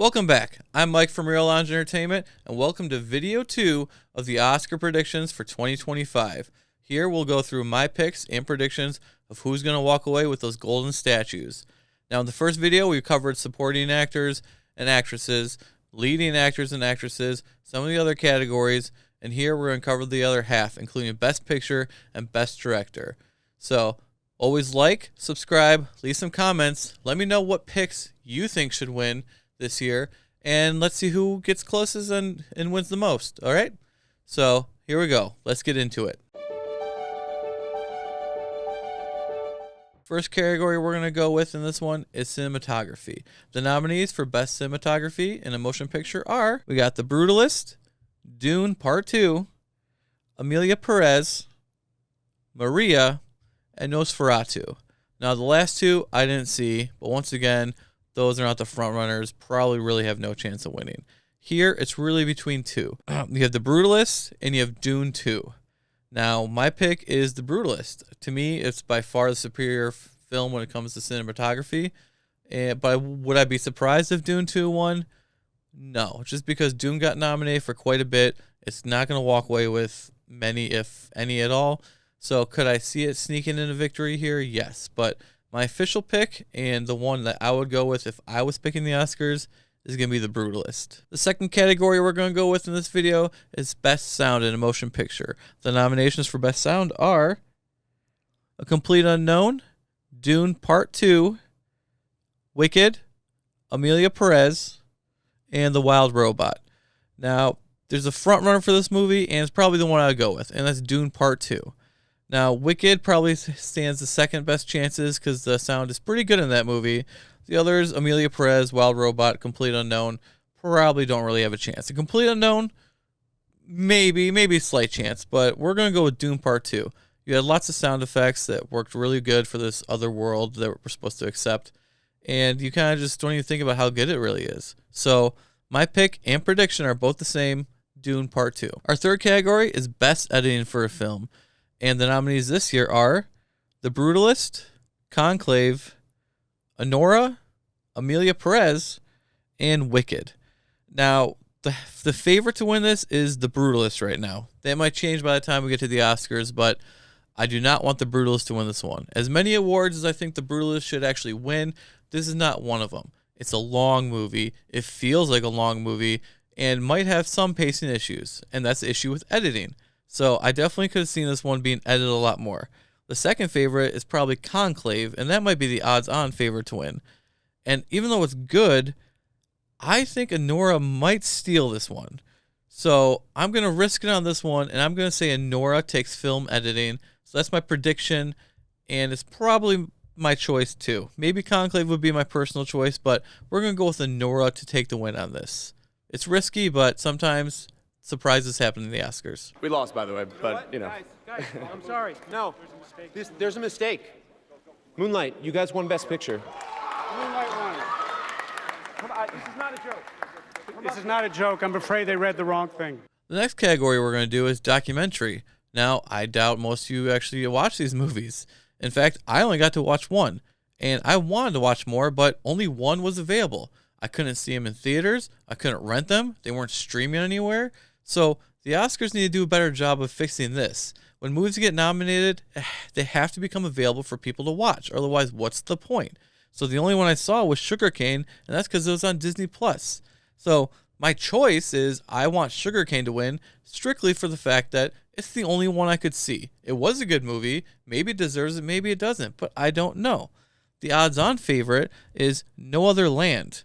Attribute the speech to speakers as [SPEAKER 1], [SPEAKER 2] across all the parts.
[SPEAKER 1] Welcome back. I'm Mike from Real Lounge Entertainment, and welcome to video 2 of the Oscar predictions for 2025. Here we'll go through my picks and predictions of who's going to walk away with those golden statues. Now, in the first video, we covered supporting actors and actresses, leading actors and actresses, some of the other categories, and here we're going to cover the other half, including Best Picture and Best Director. So, always like, subscribe, leave some comments, let me know what picks you think should win this year, and let's see who gets closest and wins the most. All right, so here we go. Let's get into it. First category we're going to go with in this one is cinematography. The nominees for best cinematography in a motion picture are, we got The Brutalist, Dune Part 2, Emilia Perez, Maria, and Nosferatu. Now the last two I didn't see, but once again, those are not the front runners, probably really have no chance of winning. Here, it's really between two. You have The Brutalist and you have Dune 2. Now, my pick is The Brutalist. To me, it's by far the superior film when it comes to cinematography. But would I be surprised if Dune 2 won? No, just because Dune got nominated for quite a bit. It's not going to walk away with many, if any at all. So could I see it sneaking in a victory here? Yes, but my official pick, and the one that I would go with if I was picking the Oscars, is going to be The Brutalist. The second category we're going to go with in this video is Best Sound in a Motion Picture. The nominations for Best Sound are A Complete Unknown, Dune Part 2, Wicked, Emilia Perez, and The Wild Robot. Now, there's a front runner for this movie, and it's probably the one I would go with, and that's Dune Part 2. Now, Wicked probably stands the second best chances because the sound is pretty good in that movie. The others, Emilia Perez, Wild Robot, Complete Unknown, probably don't really have a chance. A Complete Unknown, maybe a slight chance, but we're going to go with Dune Part 2. You had lots of sound effects that worked really good for this other world that we're supposed to accept, and you kind of just don't even think about how good it really is. So, my pick and prediction are both the same, Dune Part 2. Our third category is Best Editing for a Film. And the nominees this year are The Brutalist, Conclave, Anora, Emilia Perez, and Wicked. Now, the favorite to win this is The Brutalist right now. That might change by the time we get to the Oscars, but I do not want The Brutalist to win this one. As many awards as I think The Brutalist should actually win, this is not one of them. It's a long movie. It feels like a long movie and might have some pacing issues, and that's the issue with editing. So I definitely could have seen this one being edited a lot more. The second favorite is probably Conclave, and that might be the odds-on favorite to win. And even though it's good, I think Anora might steal this one. So I'm going to risk it on this one, and I'm going to say Anora takes film editing. So that's my prediction, and it's probably my choice too. Maybe Conclave would be my personal choice, but we're going to go with Anora to take the win on this. It's risky, but sometimes surprises happen in the Oscars.
[SPEAKER 2] We lost, by the way, but, you know.
[SPEAKER 3] Guys, I'm sorry. No, there's a mistake. Moonlight, you guys won Best Picture.
[SPEAKER 4] Moonlight won. Come on, this is not a joke. This is not a joke. I'm afraid they read the wrong thing.
[SPEAKER 1] The next category we're going to do is documentary. Now, I doubt most of you actually watch these movies. In fact, I only got to watch one, and I wanted to watch more, but only one was available. I couldn't see them in theaters. I couldn't rent them. They weren't streaming anywhere. So the Oscars need to do a better job of fixing this. When movies get nominated, they have to become available for people to watch. Otherwise, what's the point? So the only one I saw was Sugarcane, and that's because it was on Disney+. So my choice is I want Sugarcane to win strictly for the fact that it's the only one I could see. It was a good movie. Maybe it deserves it, maybe it doesn't, but I don't know. The odds-on favorite is No Other Land.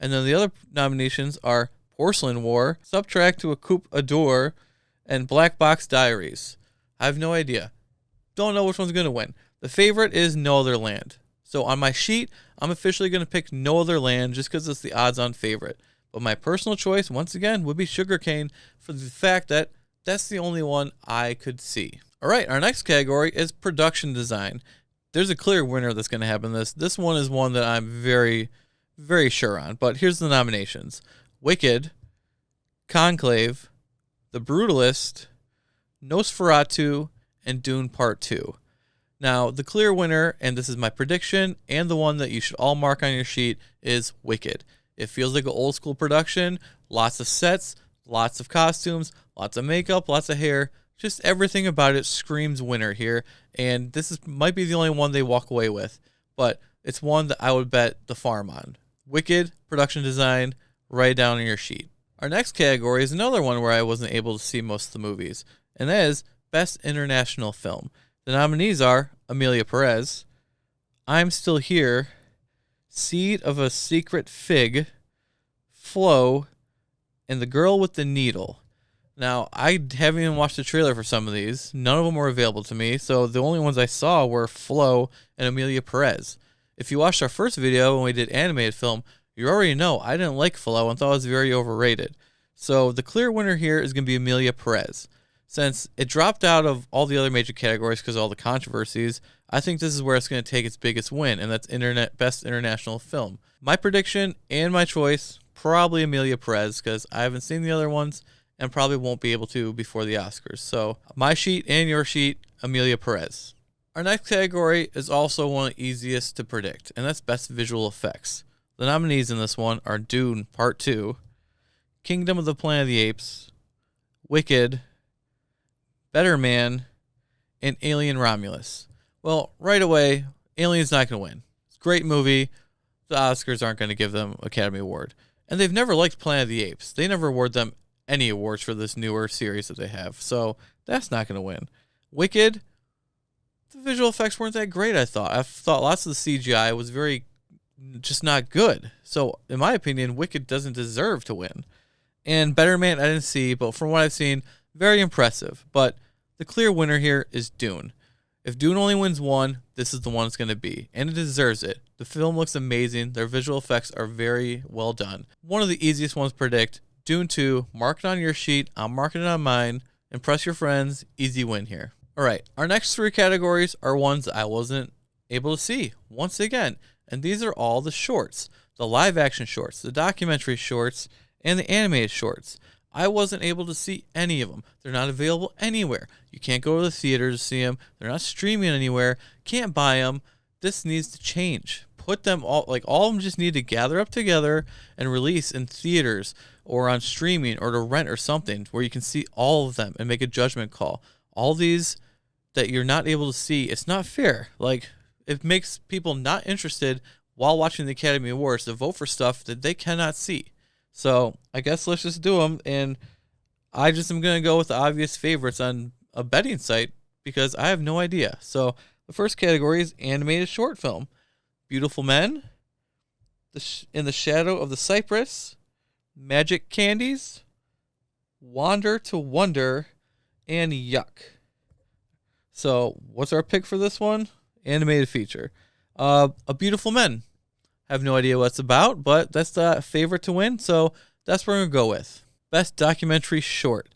[SPEAKER 1] And then the other nominations are Porcelain War, Subtract to a Coupe Adore, and Black Box Diaries. I have no idea. Don't know which one's going to win. The favorite is No Other Land. So on my sheet, I'm officially going to pick No Other Land just because it's the odds-on favorite. But my personal choice, once again, would be Sugarcane for the fact that that's the only one I could see. All right, our next category is production design. There's a clear winner that's going to happen this. This one is one that I'm very sure on, but here's the nominations. Wicked, Conclave, The Brutalist, Nosferatu, and Dune Part 2. Now, the clear winner, and this is my prediction, and the one that you should all mark on your sheet, is Wicked. It feels like an old school production, lots of sets, lots of costumes, lots of makeup, lots of hair. Just everything about it screams winner here, and might be the only one they walk away with, but it's one that I would bet the farm on. Wicked, production design, right down on your sheet. Our next category is another one where I wasn't able to see most of the movies, and that is Best International Film. The nominees are Amelia Perez, I'm Still Here, Seed of a Secret Fig, Flow, and The Girl with the Needle. Now, I haven't even watched the trailer for some of these. None of them were available to me, so the only ones I saw were Flo and Amelia Perez. If you watched our first video when we did animated film, you already know I didn't like Flo and thought it was very overrated. So the clear winner here is going to be Amelia Perez. Since it dropped out of all the other major categories because of all the controversies, I think this is where it's going to take its biggest win, and that's Best International Film. My prediction and my choice, probably Amelia Perez, because I haven't seen the other ones and probably won't be able to before the Oscars. So my sheet and your sheet, Amelia Perez. Our next category is also one of the easiest to predict, and that's Best Visual Effects. The nominees in this one are Dune Part 2, Kingdom of the Planet of the Apes, Wicked, Better Man, and Alien Romulus. Well, right away, Alien's not going to win. It's a great movie. The Oscars aren't going to give them Academy Award. And they've never liked Planet of the Apes. They never award them any awards for this newer series that they have. So that's not going to win. Wicked, the visual effects weren't that great, I thought. I thought lots of the CGI was just not good. So in my opinion, Wicked doesn't deserve to win. And Better Man I didn't see, but from what I've seen, very impressive. But the clear winner here is Dune. If Dune only wins one, this is the one it's going to be. And it deserves it. The film looks amazing. Their visual effects are very well done. One of the easiest ones to predict, Dune 2, mark it on your sheet, I'm marking it on mine. Impress your friends, easy win here. All right, our next three categories are ones I wasn't able to see, once again. And these are all the shorts, the live action shorts, the documentary shorts, and the animated shorts. I wasn't able to see any of them. They're not available anywhere. You can't go to the theater to see them. They're not streaming anywhere. Can't buy them. This needs to change. Put them all of them just need to gather up together and release in theaters or on streaming or to rent or something where you can see all of them and make a judgment call. All these that you're not able to see, it's not fair. It makes people not interested while watching the Academy Awards to vote for stuff that they cannot see. So I guess let's just do them, and I just am going to go with the obvious favorites on a betting site because I have no idea. So the first category is animated short film. Beautiful Men, In the Shadow of the Cypress, Magic Candies, Wander to Wonder, and Yuck. So what's our pick for this one? Animated feature. A Beautiful Men. Have no idea what it's about, but that's the favorite to win, so that's what we're going to go with. Best documentary short.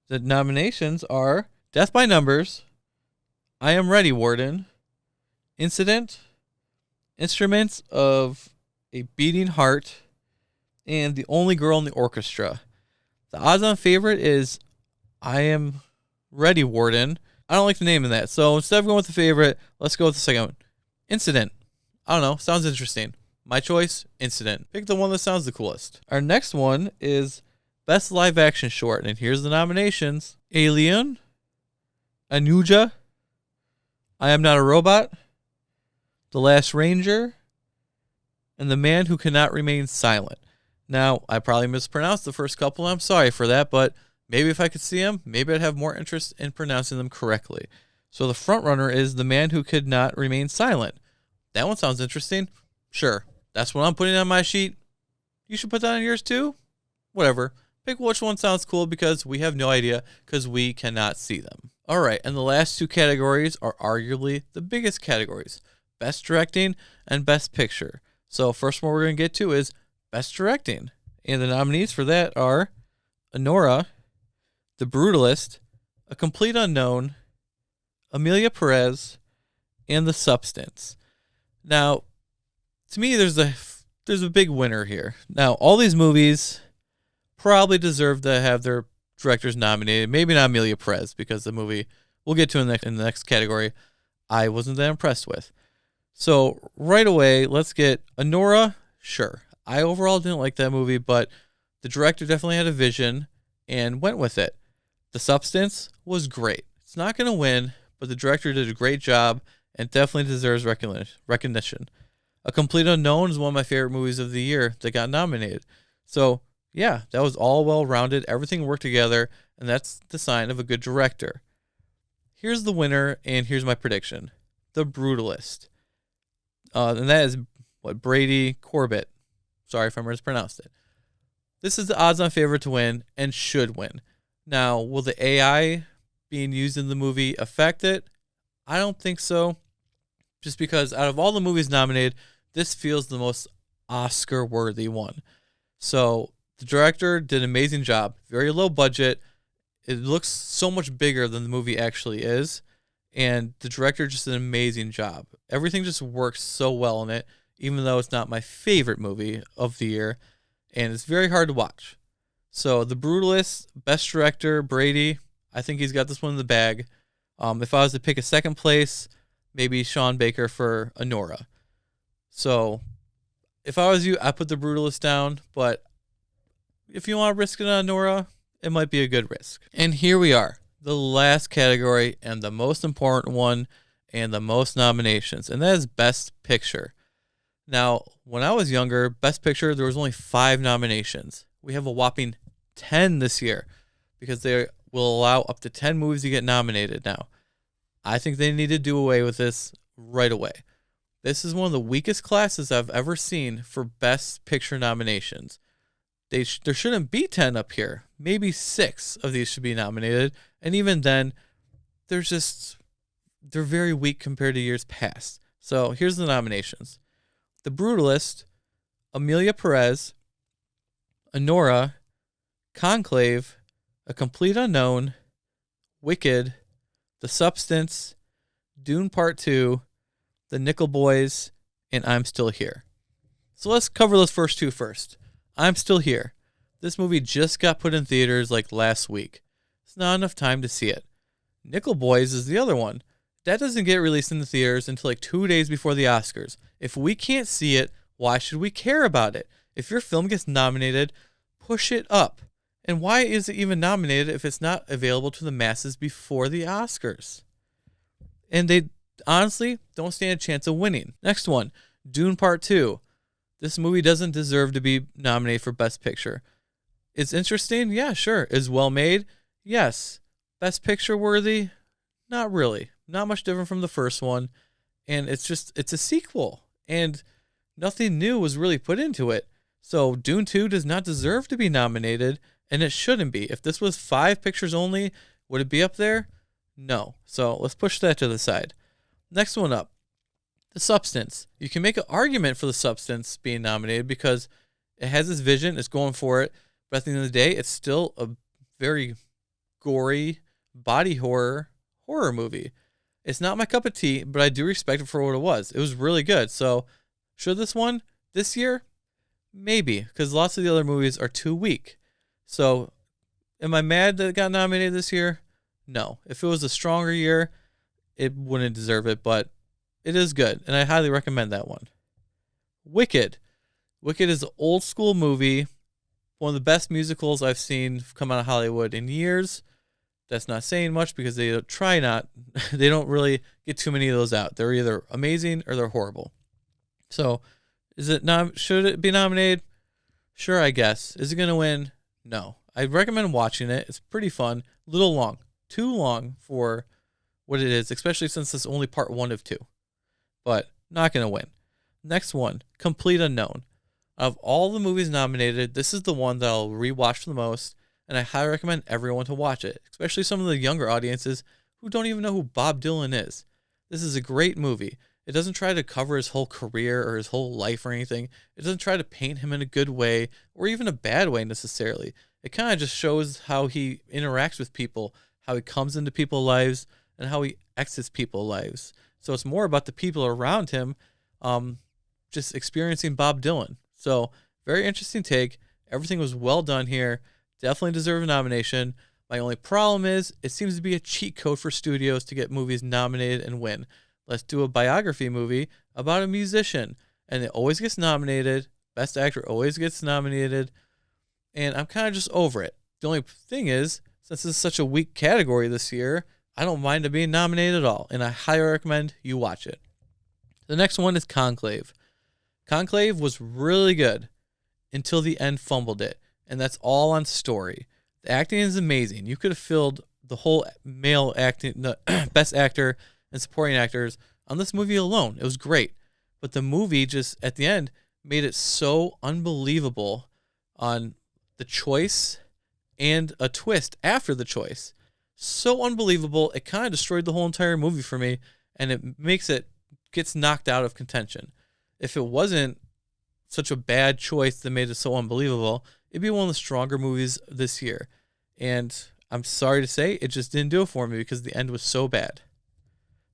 [SPEAKER 1] The nominations are Death by Numbers, I Am Ready, Warden, Incident, Instruments of a Beating Heart, and The Only Girl in the Orchestra. The odds-on favorite is I Am Ready, Warden. I don't like the name of that, so instead of going with the favorite, let's go with the second one. Incident. I don't know, sounds interesting. My choice, Incident. Pick the one that sounds the coolest. Our next one is Best Live Action Short, and here's the nominations. Alien, Anuja, I Am Not a Robot, The Last Ranger, and The Man Who Cannot Remain Silent. Now, I probably mispronounced the first couple, and I'm sorry for that, but maybe if I could see them, maybe I'd have more interest in pronouncing them correctly. So the front runner is The Man Who Could Not Remain Silent. That one sounds interesting. Sure. That's what I'm putting on my sheet. You should put that on yours too. Whatever. Pick which one sounds cool because we have no idea because we cannot see them. All right, and the last two categories are arguably the biggest categories. Best Directing and Best Picture. So first one we're going to get to is Best Directing. And the nominees for that are Anora, The Brutalist, A Complete Unknown, Amelia Perez, and The Substance. Now, to me, there's a big winner here. Now, all these movies probably deserve to have their directors nominated. Maybe not Amelia Perez because the movie we'll get to in the next category I wasn't that impressed with. So right away, let's get Anora. Sure, I overall didn't like that movie, but the director definitely had a vision and went with it. The Substance was great. It's not going to win, but the director did a great job and definitely deserves recognition. A Complete Unknown is one of my favorite movies of the year that got nominated. So, yeah, that was all well-rounded. Everything worked together, and that's the sign of a good director. Here's the winner, and here's my prediction. The Brutalist. And that is, Brady Corbett. Sorry if I mispronounced it. This is the odds-on favorite to win and should win. Now, will the AI being used in the movie affect it? I don't think so. Just because out of all the movies nominated, this feels the most Oscar-worthy one. So the director did an amazing job. Very low budget. It looks so much bigger than the movie actually is. And the director just did an amazing job. Everything just works so well in it, even though it's not my favorite movie of the year. And it's very hard to watch. So The Brutalist, Best Director, Brady. I think he's got this one in the bag. If I was to pick a second place, maybe Sean Baker for Anora. So if I was you, I'd put The Brutalist down. But if you want to risk it on Anora, it might be a good risk. And here we are. The last category and the most important one and the most nominations. And that is Best Picture. Now, when I was younger, Best Picture, there was only 5 nominations. We have a whopping 10 this year because they will allow up to 10 movies to get nominated now. I think they need to do away with this right away. This is one of the weakest classes I've ever seen for Best Picture nominations. There shouldn't be 10 up here. Maybe 6 of these should be nominated. And even then, they're very weak compared to years past. So here's the nominations. The Brutalist, Amelia Perez, Anora, Conclave, A Complete Unknown, Wicked, The Substance, Dune Part 2, The Nickel Boys, and I'm Still Here. So let's cover those first 2 first. I'm Still Here. This movie just got put in theaters like last week. It's not enough time to see it. Nickel Boys is the other one. That doesn't get released in the theaters until like 2 days before the Oscars. If we can't see it, why should we care about it? If your film gets nominated, push it up. And why is it even nominated if it's not available to the masses before the Oscars? And they honestly don't stand a chance of winning. Next one, Dune Part 2. This movie doesn't deserve to be nominated for Best Picture. It's interesting? Yeah, sure. Is well made? Yes. Best Picture worthy? Not really. Not much different from the first one. And it's a sequel. And nothing new was really put into it. So Dune 2 does not deserve to be nominated, and it shouldn't be. If this was 5 pictures only, would it be up there? No. So let's push that to the side. Next one up. The Substance. You can make an argument for The Substance being nominated because it has its vision, it's going for it, but at the end of the day, it's still a very gory body horror movie. It's not my cup of tea, but I do respect it for what it was. It was really good. So should this one this year? Maybe, because lots of the other movies are too weak. So am I mad that it got nominated this year? No. If it was a stronger year, it wouldn't deserve it, but it is good, and I highly recommend that one. Wicked. Wicked is an old school movie, one of the best musicals I've seen come out of Hollywood in years. That's not saying much because they don't really get too many of those out. They're either amazing or they're horrible. So, should it be nominated? Sure, I guess. Is it going to win? No. I recommend watching it. It's pretty fun. A little long. Too long for what it is, especially since it's only part 1 of 2. But not going to win. Next one, Complete Unknown. Of all the movies nominated, this is the one that I'll rewatch the most, and I highly recommend everyone to watch it, especially some of the younger audiences who don't even know who Bob Dylan is. This is a great movie. It doesn't try to cover his whole career or his whole life or anything. It doesn't try to paint him in a good way or even a bad way necessarily. It kind of just shows how he interacts with people, how he comes into people's lives, and how he exits people's lives. So it's more about the people around him just experiencing Bob Dylan. So very interesting take. Everything was well done here. Definitely deserve a nomination. My only problem is it seems to be a cheat code for studios to get movies nominated and win. Let's do a biography movie about a musician, and it always gets nominated, Best Actor always gets nominated, and I'm kind of just over it. The only thing is, since this is such a weak category this year, I don't mind it being nominated at all, and I highly recommend you watch it. The next one is Conclave. Conclave was really good until the end fumbled it, and that's all on story. The acting is amazing. You could have filled the whole male acting, the best actor and supporting actors on this movie alone. It was great, but the movie just at the end made it so unbelievable on the choice and a twist after the choice. So unbelievable, it kind of destroyed the whole entire movie for me, and it gets knocked out of contention. If it wasn't such a bad choice that made it so unbelievable, it'd be one of the stronger movies this year. And I'm sorry to say, it just didn't do it for me because the end was so bad.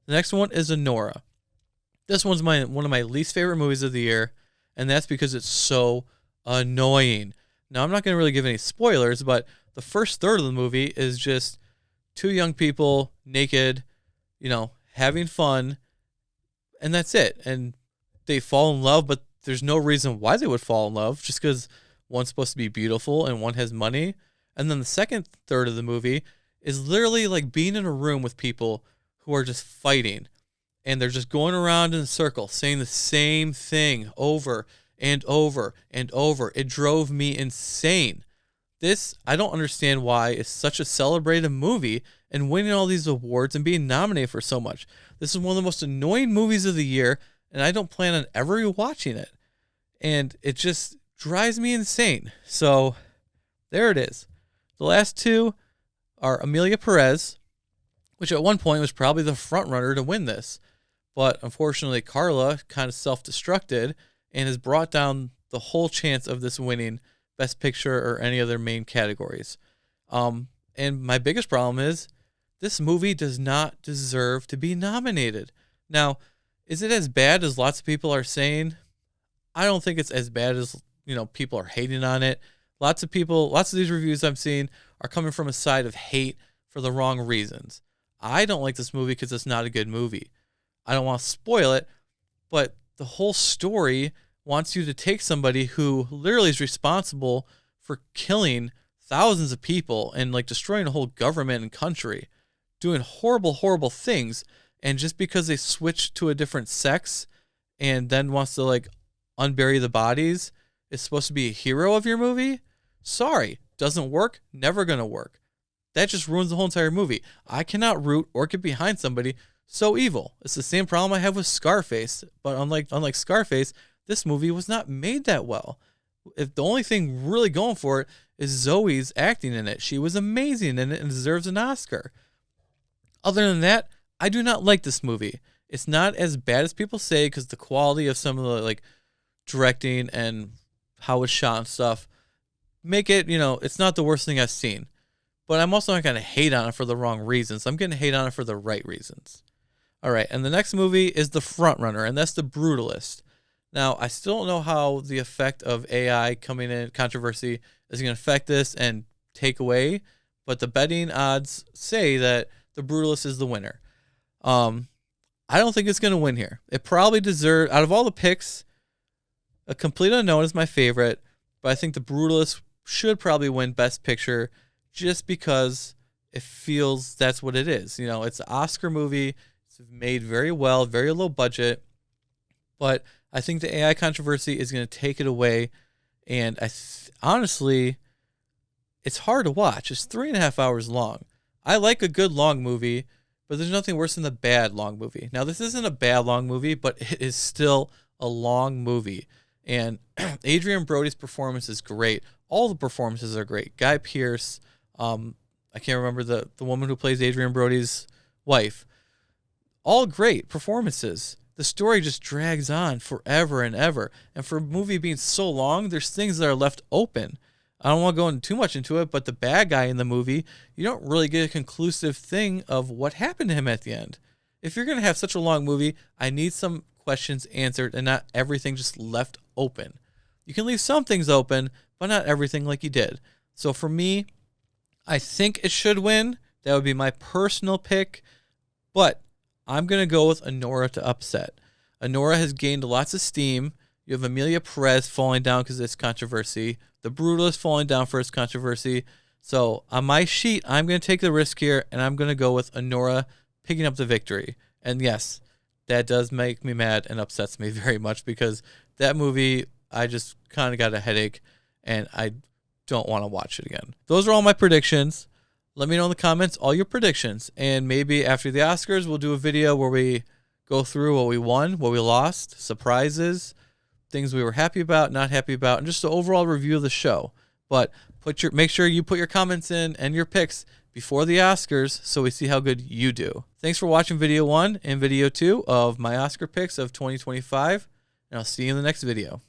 [SPEAKER 1] The next one is Anora. This one's one of my least favorite movies of the year, and that's because it's so annoying. Now, I'm not going to really give any spoilers, but the first third of the movie is just two young people naked, having fun, and that's it. And they fall in love, but there's no reason why they would fall in love, just because one's supposed to be beautiful and one has money. And then the second third of the movie is literally like being in a room with people who are just fighting, and they're just going around in a circle saying the same thing over and over and over. It drove me insane. I don't understand why it's such a celebrated movie and winning all these awards and being nominated for so much. This is one of the most annoying movies of the year, and I don't plan on ever watching it. And it just drives me insane. So there it is. The last two are Amelia Perez, which at one point was probably the front runner to win this. But unfortunately, Carla kind of self-destructed and has brought down the whole chance of this winning Best Picture or any other main categories. And my biggest problem is this movie does not deserve to be nominated. Now, is it as bad as lots of people are saying? I don't think it's as bad as, people are hating on it. Lots of these reviews I'm seeing are coming from a side of hate for the wrong reasons. I don't like this movie because it's not a good movie. I don't want to spoil it, but the whole story wants you to take somebody who literally is responsible for killing thousands of people and destroying a whole government and country, doing horrible, horrible things. And just because they switch to a different sex and then wants to unbury the bodies is supposed to be a hero of your movie? Sorry, doesn't work, never gonna work. That just ruins the whole entire movie. I cannot root or get behind somebody so evil. It's the same problem I have with Scarface, but unlike Scarface, this movie was not made that well. If the only thing really going for it is Zoe's acting in it. She was amazing in it and deserves an Oscar. Other than that, I do not like this movie. It's not as bad as people say because the quality of some of the directing and how it's shot and stuff make it, it's not the worst thing I've seen. But I'm also not going to hate on it for the wrong reasons. I'm going to hate on it for the right reasons. All right, and the next movie is The Frontrunner, and that's The Brutalist. Now, I still don't know how the effect of AI coming in, controversy, is going to affect this and take away, but the betting odds say that The Brutalist is the winner. I don't think it's going to win here. It probably deserves, out of all the picks, A Complete Unknown is my favorite, but I think The Brutalist should probably win Best Picture just because it feels that's what it is. It's an Oscar movie. It's made very well, very low budget, but I think the AI controversy is going to take it away, and honestly, it's hard to watch. It's 3.5 hours long. I like a good long movie, but there's nothing worse than a bad long movie. Now, this isn't a bad long movie, but it is still a long movie, and Adrian Brody's performance is great. All the performances are great. Guy Pearce, I can't remember the woman who plays Adrian Brody's wife. All great performances. The story just drags on forever and ever. And for a movie being so long, there's things that are left open. I don't want to go into too much into it, but the bad guy in the movie, you don't really get a conclusive thing of what happened to him at the end. If you're going to have such a long movie, I need some questions answered and not everything just left open. You can leave some things open, but not everything like you did. So for me, I think it should win. That would be my personal pick, but I'm going to go with Anora to upset. Anora has gained lots of steam You have Amelia Perez falling down because it's controversy. The Brutalist falling down for its controversy. So on my sheet, I'm going to take the risk here, and I'm going to go with Honora picking up the victory. And yes, that does make me mad and upsets me very much because that movie, I just kind of got a headache, and I don't want to watch it again. Those are all my predictions. Let me know in the comments all your predictions, and maybe after the Oscars, we'll do a video where we go through what we won, what we lost, surprises, things we were happy about, not happy about, and just an overall review of the show. But make sure you put your comments in and your picks before the Oscars so we see how good you do. Thanks for watching video 1 and video 2 of my Oscar picks of 2025, and I'll see you in the next video.